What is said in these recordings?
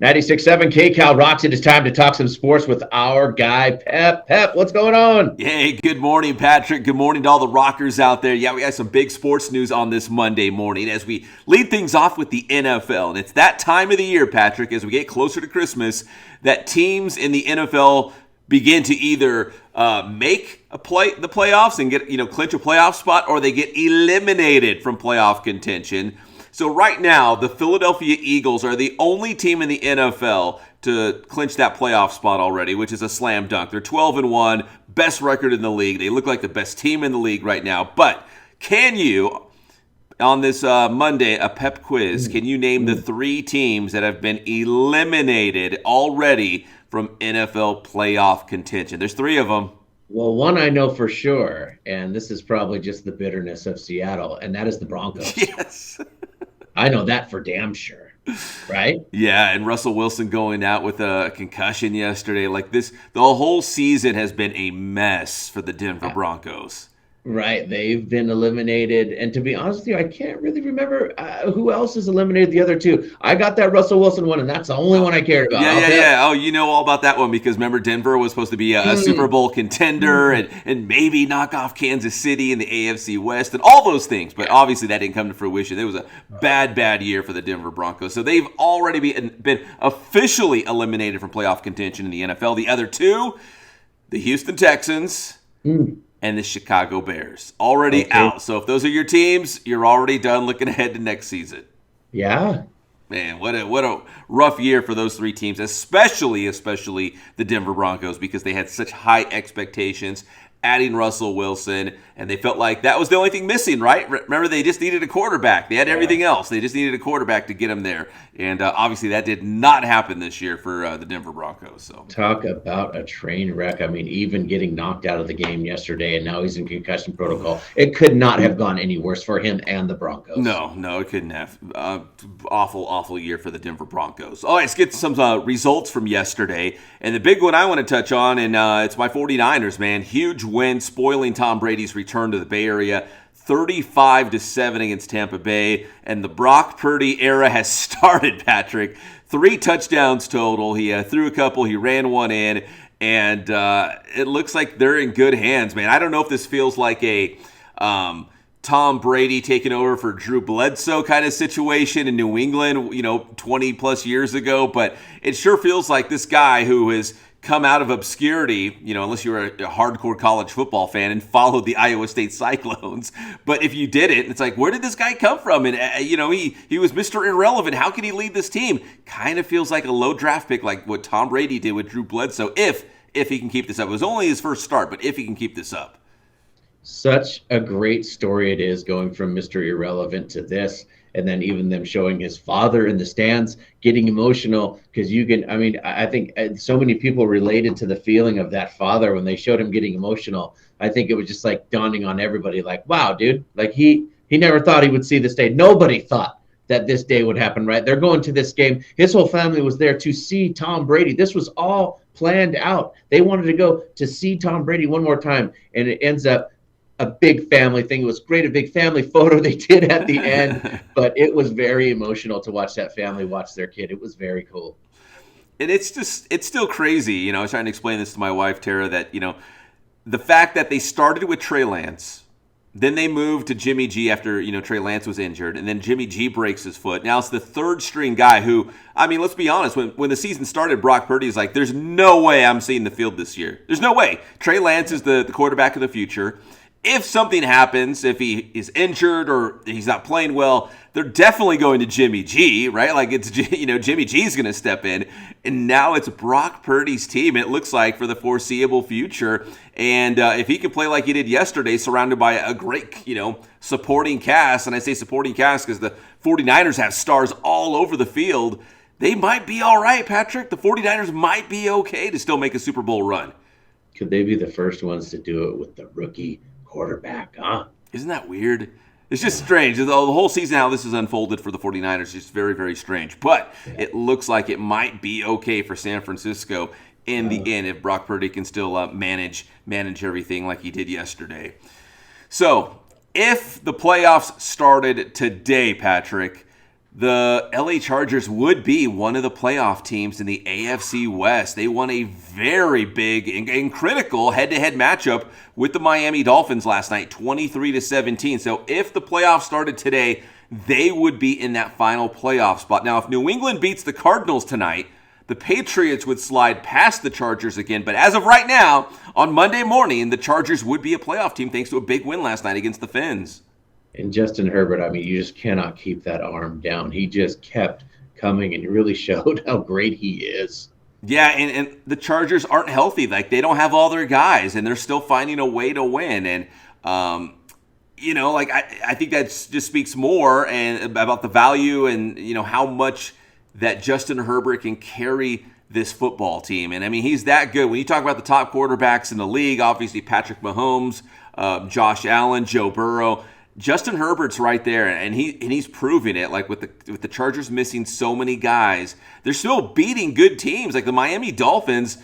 96.7 KCAL rocks it. It's time to talk some sports with our guy, Pep. Pep, what's going on? Hey, good morning, Patrick. Good morning to all the rockers out there. Yeah, we got some big sports news on this Monday morning as we lead things off with the NFL. And it's that time of the year, Patrick, as we get closer to Christmas, that teams in the NFL begin to either make the playoffs and get clinch a playoff spot, or they get eliminated from playoff contention. So right now, the Philadelphia Eagles are the only team in the NFL to clinch that playoff spot already, which is a slam dunk. They're 12-1, best record in the league. They look like the best team in the league right now. But can you, on this Monday, a pep quiz, can you name the three teams that have been eliminated already from NFL playoff contention? There's three of them. Well, one I know for sure, and this is probably just the bitterness of Seattle, and that is the Broncos. Yes. I know that for damn sure, right? Yeah, and Russell Wilson going out with a concussion yesterday. Like this, the whole season has been a mess for the Denver Broncos. Right, they've been eliminated, and to be honest with you, I can't really remember who else has eliminated the other two. I got that Russell Wilson one, and that's the only one I cared about. Yeah. Oh, you know all about that one because remember Denver was supposed to be a Super Bowl contender and maybe knock off Kansas City in the AFC West and all those things, but obviously that didn't come to fruition. It was a bad year for the Denver Broncos, so they've already been officially eliminated from playoff contention in the NFL. The other two, the Houston Texans. And the Chicago Bears already out. So if those are your teams, you're already done looking ahead to next season. Yeah. Man, what a rough year for those three teams, especially the Denver Broncos, because they had such high expectations adding Russell Wilson, and they felt like that was the only thing missing, right? Remember, they just needed a quarterback. They had everything else. They just needed a quarterback to get them there. And obviously that did not happen this year for the Denver Broncos. So talk about a train wreck. I mean, even getting knocked out of the game yesterday, and now he's in concussion protocol. It could not have gone any worse for him and the Broncos. No, it couldn't have. Awful year for the Denver Broncos. All right, let's get some results from yesterday. And the big one I want to touch on, and it's my 49ers, man. Huge win, spoiling Tom Brady's return to the Bay Area. 35-7 against Tampa Bay, and the Brock Purdy era has started, Patrick. 3 touchdowns total. He threw a couple, he ran one in, and it looks like they're in good hands, man. I don't know if this feels like a Tom Brady taking over for Drew Bledsoe kind of situation in New England, 20 plus years ago, but it sure feels like this guy who has come out of obscurity, unless you were a hardcore college football fan and followed the Iowa State Cyclones. But if you did it, it's like, where did this guy come from? And, he was Mr. Irrelevant. How can he lead this team? Kind of feels like a low draft pick, like what Tom Brady did with Drew Bledsoe, if he can keep this up. It was only his first start, but if he can keep this up. Such a great story it is, going from Mr. Irrelevant to this. And then even them showing his father in the stands, getting emotional, because I think so many people related to the feeling of that father when they showed him getting emotional. I think it was just like dawning on everybody, like, wow, dude, like he never thought he would see this day. Nobody thought that this day would happen, right? They're going to this game. His whole family was there to see Tom Brady. This was all planned out. They wanted to go to see Tom Brady one more time, and it ends up a big family thing. It was great, a big family photo they did at the end, but it was very emotional to watch that family watch their kid. It was very cool. And it's still crazy. I was trying to explain this to my wife, Tara, that, the fact that they started with Trey Lance, then they moved to Jimmy G after, Trey Lance was injured, and then Jimmy G breaks his foot. Now it's the third string guy who, let's be honest, when the season started, Brock Purdy is like, there's no way I'm seeing the field this year. There's no way. Trey Lance is the quarterback of the future. If something happens, if he is injured or he's not playing well, they're definitely going to Jimmy G, right? Like it's, Jimmy G's going to step in. And now it's Brock Purdy's team, it looks like, for the foreseeable future. And if he can play like he did yesterday, surrounded by a great, supporting cast, and I say supporting cast because the 49ers have stars all over the field, they might be all right, Patrick. The 49ers might be okay to still make a Super Bowl run. Could they be the first ones to do it with the rookie quarterback, huh? Isn't that weird? It's just strange. The whole season, how this has unfolded for the 49ers is just very, very strange. But it looks like it might be okay for San Francisco in the end if Brock Purdy can still manage everything like he did yesterday. So if the playoffs started today, Patrick, the LA Chargers would be one of the playoff teams in the AFC West. They won a very big and critical head-to-head matchup with the Miami Dolphins last night, 23-17. So if the playoffs started today, they would be in that final playoff spot. Now, if New England beats the Cardinals tonight, the Patriots would slide past the Chargers again. But as of right now, on Monday morning, the Chargers would be a playoff team thanks to a big win last night against the Fins. And Justin Herbert, I mean, you just cannot keep that arm down. He just kept coming and really showed how great he is. Yeah, and the Chargers aren't healthy. Like, they don't have all their guys, and they're still finding a way to win. And, I think that just speaks more and about the value and, how much that Justin Herbert can carry this football team. And, I mean, he's that good. When you talk about the top quarterbacks in the league, obviously Patrick Mahomes, Josh Allen, Joe Burrow, Justin Herbert's right there, and he's proving it. Like with the Chargers missing so many guys, they're still beating good teams. Like the Miami Dolphins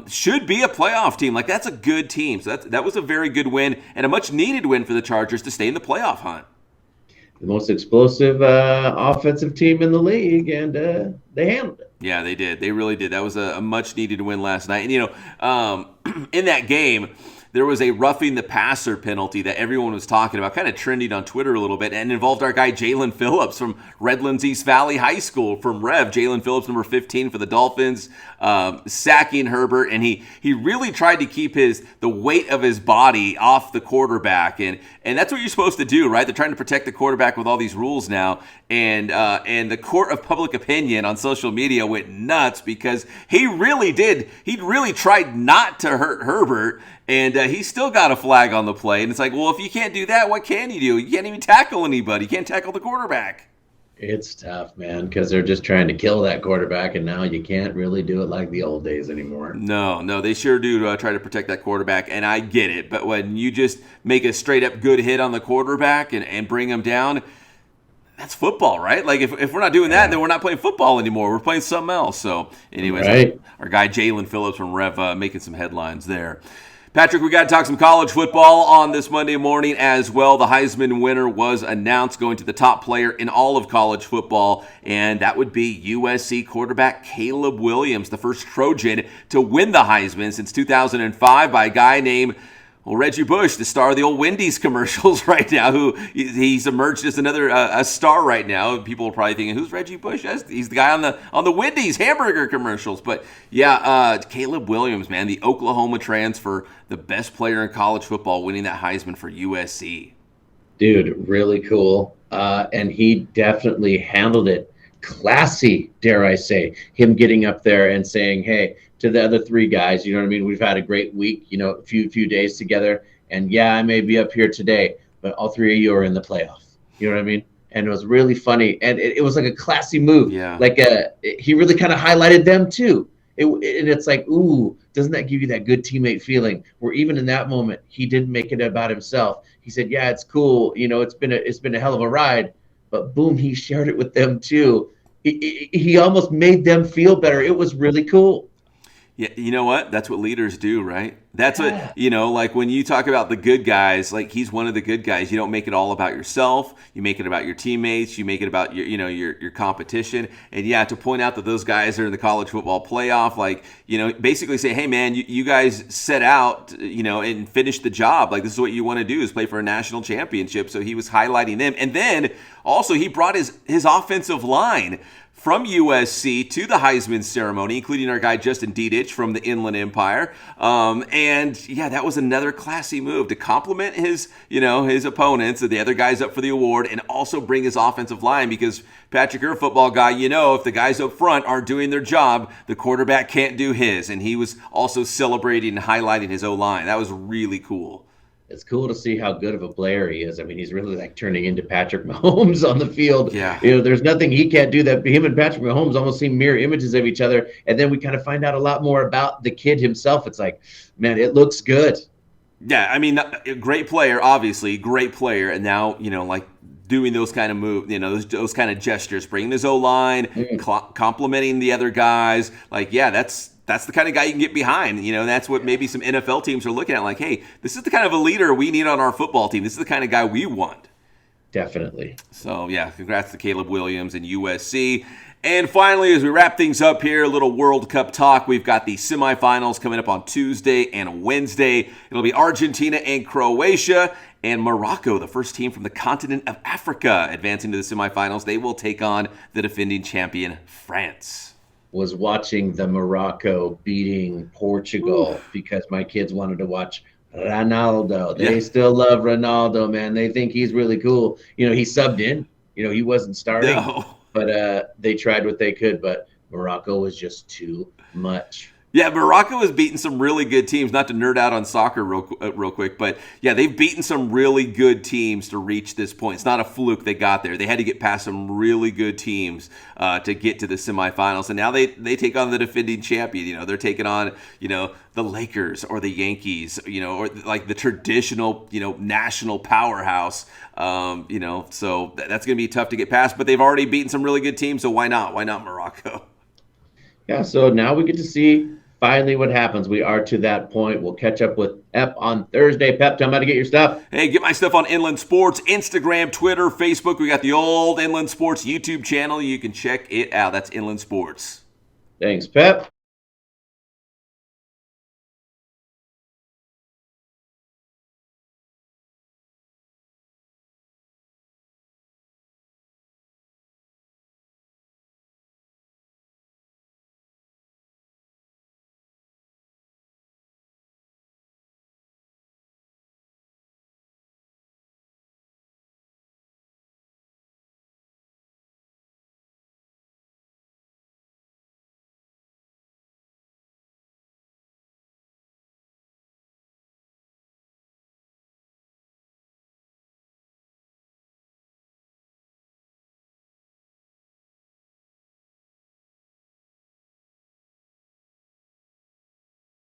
should be a playoff team. Like that's a good team. So that was a very good win and a much needed win for the Chargers to stay in the playoff hunt. The most explosive offensive team in the league, and they handled it. Yeah, they did. They really did. That was a much needed win last night. And in that game, there was a roughing the passer penalty that everyone was talking about, kind of trending on Twitter a little bit, and involved our guy Jalen Phillips from Redlands East Valley High School from Rev. Jalen Phillips, number 15 for the Dolphins, sacking Herbert, and he really tried to keep the weight of his body off the quarterback, and that's what you're supposed to do, right? They're trying to protect the quarterback with all these rules now, and the court of public opinion on social media went nuts because he really did. He really tried not to hurt Herbert. And he still got a flag on the play. And it's like, well, if you can't do that, what can you do? You can't even tackle anybody. You can't tackle the quarterback. It's tough, man, because they're just trying to kill that quarterback, and now you can't really do it like the old days anymore. No, they sure do try to protect that quarterback, and I get it. But when you just make a straight-up good hit on the quarterback and bring him down, that's football, right? Like, if we're not doing that, then we're not playing football anymore. We're playing something else. So, anyways, right. Our guy Jalen Phillips from Rev making some headlines there. Patrick, we got to talk some college football on this Monday morning as well. The Heisman winner was announced, going to the top player in all of college football, and that would be USC quarterback Caleb Williams, the first Trojan to win the Heisman since 2005 by a guy named Reggie Bush, the star of the old Wendy's commercials right now, who he's emerged as another a star right now. People are probably thinking, who's Reggie Bush? He's the guy on the Wendy's hamburger commercials. But yeah, Caleb Williams, man, the Oklahoma transfer, the best player in college football, winning that Heisman for USC. Dude, really cool. And he definitely handled it. Classy, dare I say, him getting up there and saying, hey, to the other three guys, you know what I mean? We've had a great week, a few days together. And yeah, I may be up here today, but all three of you are in the playoffs. You know what I mean? And it was really funny. And it was like a classy move. Yeah. Like he really kind of highlighted them too. And it's like, ooh, doesn't that give you that good teammate feeling? Where even in that moment, he didn't make it about himself. He said, yeah, it's cool. It's been a hell of a ride. But boom, he shared it with them too. He almost made them feel better. It was really cool. Yeah, you know what? That's what leaders do, right? That's what, like when you talk about the good guys, like he's one of the good guys. You don't make it all about yourself. You make it about your teammates. You make it about your competition. And yeah, to point out that those guys are in the college football playoff, like, basically say, hey man, you guys set out, and finish the job. Like this is what you want to do is play for a national championship. So he was highlighting them. And then also he brought his offensive line from USC to the Heisman ceremony, including our guy Justin Dedich from the Inland Empire. And yeah, that was another classy move to compliment his opponents, the other guys up for the award, and also bring his offensive line because, Patrick, you're a football guy. If the guys up front aren't doing their job, the quarterback can't do his. And he was also celebrating and highlighting his O-line. That was really cool. It's cool to see how good of a player he is. I mean, he's really like turning into Patrick Mahomes on the field. Yeah. There's nothing he can't do. That him and Patrick Mahomes almost seem mirror images of each other. And then we kind of find out a lot more about the kid himself. It's like, man, it looks good. Yeah, I mean, a great player, obviously, great player. And now, like doing those kind of moves, those kind of gestures, bringing his O-line, complimenting the other guys. Like, yeah, that's the kind of guy you can get behind. That's what maybe some NFL teams are looking at. Like, hey, this is the kind of a leader we need on our football team. This is the kind of guy we want. Definitely. So, yeah, congrats to Caleb Williams and USC. And finally, as we wrap things up here, a little World Cup talk. We've got the semifinals coming up on Tuesday and Wednesday. It'll be Argentina and Croatia, and Morocco, the first team from the continent of Africa, advancing to the semifinals. They will take on the defending champion, France. Was watching the Morocco beating Portugal because my kids wanted to watch Ronaldo. They still love Ronaldo, man. They think he's really cool. He subbed in. He wasn't starting, but they tried what they could. But Morocco was just too much. Yeah, Morocco has beaten some really good teams. Not to nerd out on soccer real quick, but yeah, they've beaten some really good teams to reach this point. It's not a fluke they got there. They had to get past some really good teams to get to the semifinals, and now they take on the defending champion. They're taking on the Lakers or the Yankees, or like the traditional national powerhouse. So that's going to be tough to get past. But they've already beaten some really good teams, so why not? Why not Morocco? Yeah, so now we get to see finally what happens. We are to that point. We'll catch up with Pep on Thursday. Pep, tell me how to get your stuff. Hey, get my stuff on Inland Sports, Instagram, Twitter, Facebook. We got the old Inland Sports YouTube channel. You can check it out. That's Inland Sports. Thanks, Pep.